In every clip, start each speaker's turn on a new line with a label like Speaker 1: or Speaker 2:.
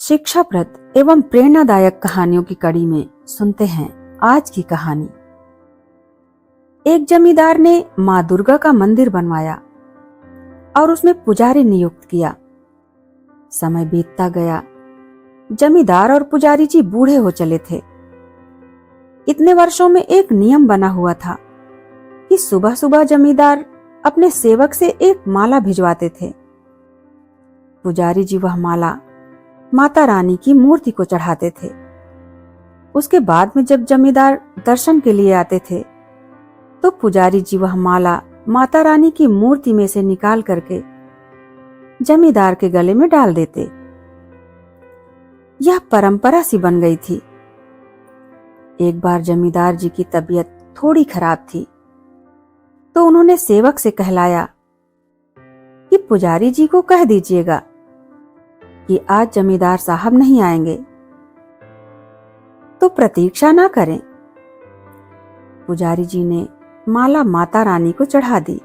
Speaker 1: शिक्षाप्रद एवं प्रेरणादायक कहानियों की कड़ी में सुनते हैं आज की कहानी। एक जमींदार ने माँ दुर्गा का मंदिर बनवाया और उसमें पुजारी नियुक्त किया। समय बीतता गया। जमींदार और पुजारी जी बूढ़े हो चले थे। इतने वर्षों में एक नियम बना हुआ था कि सुबह सुबह जमींदार अपने सेवक से एक माला भिजवाते थे। पुजारी जी वह माला माता रानी की मूर्ति को चढ़ाते थे। उसके बाद में जब जमींदार दर्शन के लिए आते थे तो पुजारी जी वह माला माता रानी की मूर्ति में से निकाल करके जमींदार के गले में डाल देते। यह परंपरा सी बन गई थी। एक बार जमींदार जी की तबीयत थोड़ी खराब थी तो उन्होंने सेवक से कहलाया कि पुजारी जी को कह दीजिएगा कि आज जमींदार साहब नहीं आएंगे तो प्रतीक्षा ना करें। पुजारी जी ने माला माता रानी को चढ़ा दी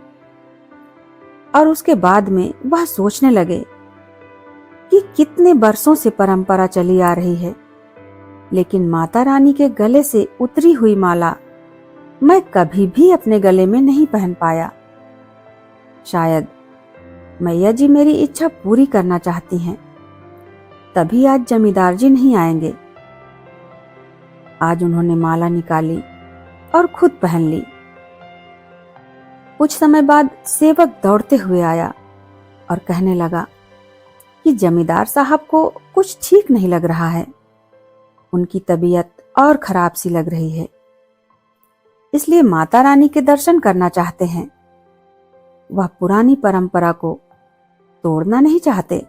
Speaker 1: और उसके बाद में वह सोचने लगे कि कितने बरसों से परंपरा चली आ रही है, लेकिन माता रानी के गले से उतरी हुई माला मैं कभी भी अपने गले में नहीं पहन पाया। शायद मैया जी मेरी इच्छा पूरी करना चाहती हैं, तभी आज जमींदार जी नहीं आएंगे। आज उन्होंने माला निकाली और खुद पहन ली। कुछ समय बाद सेवक दौड़ते हुए आया और कहने लगा कि जमींदार साहब को कुछ ठीक नहीं लग रहा है, उनकी तबीयत और खराब सी लग रही है, इसलिए माता रानी के दर्शन करना चाहते हैं। वह पुरानी परंपरा को तोड़ना नहीं चाहते।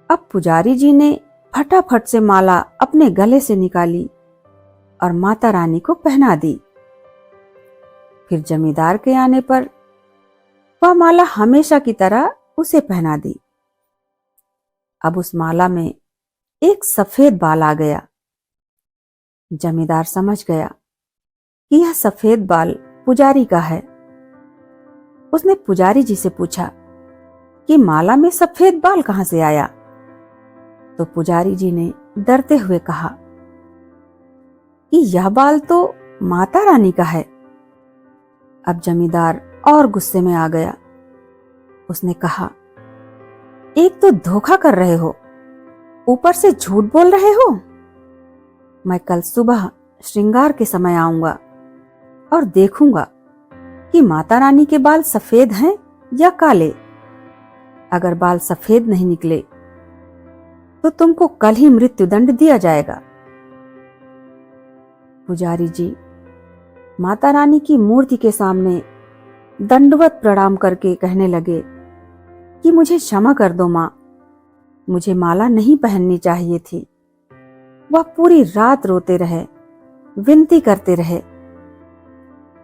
Speaker 1: अब पुजारी जी ने फटाफट से माला अपने गले से निकाली और माता रानी को पहना दी। फिर जमींदार के आने पर वह माला हमेशा की तरह उसे पहना दी। अब उस माला में एक सफेद बाल आ गया। जमींदार समझ गया कि यह सफेद बाल पुजारी का है। उसने पुजारी जी से पूछा कि माला में सफेद बाल कहां से आया? तो पुजारी जी ने डरते हुए कहा कि यह बाल तो माता रानी का है। अब जमींदार और गुस्से में आ गया। उसने कहा, एक तो धोखा कर रहे हो, ऊपर से झूठ बोल रहे हो। मैं कल सुबह श्रृंगार के समय आऊंगा और देखूंगा कि माता रानी के बाल सफेद हैं या काले। अगर बाल सफेद नहीं निकले तो तुमको कल ही मृत्युदंड दिया जाएगा। पुजारी जी माता रानी की मूर्ति के सामने दंडवत प्रणाम करके कहने लगे कि मुझे क्षमा कर दो मां, मुझे माला नहीं पहननी चाहिए थी। वह पूरी रात रोते रहे, विनती करते रहे।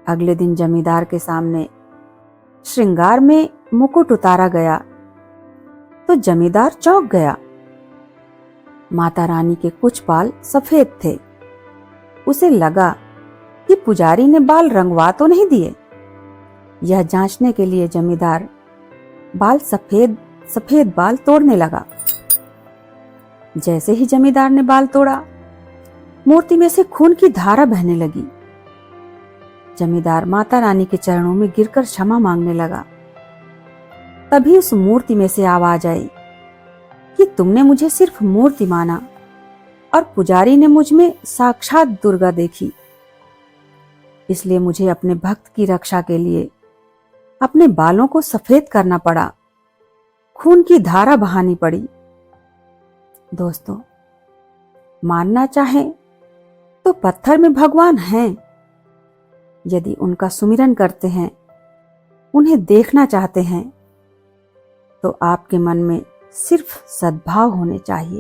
Speaker 1: अगले दिन जमींदार के सामने श्रृंगार में मुकुट उतारा गया तो जमींदार चौंक गया। माता रानी के कुछ बाल सफेद थे। उसे लगा कि पुजारी ने बाल रंगवा तो नहीं दिए। यह जांचने के लिए जमींदार सफेद बाल तोड़ने लगा। जैसे ही जमींदार ने बाल तोड़ा, मूर्ति में से खून की धारा बहने लगी। जमींदार माता रानी के चरणों में गिरकर क्षमा मांगने लगा। तभी उस मूर्ति में से आवाज आई कि तुमने मुझे सिर्फ मूर्ति माना और पुजारी ने मुझ में साक्षात दुर्गा देखी, इसलिए मुझे अपने भक्त की रक्षा के लिए अपने बालों को सफेद करना पड़ा, खून की धारा बहानी पड़ी। दोस्तों, मानना चाहें तो पत्थर में भगवान हैं। यदि उनका सुमिरन करते हैं, उन्हें देखना चाहते हैं, तो आपके मन में सिर्फ सद्भाव होने चाहिए।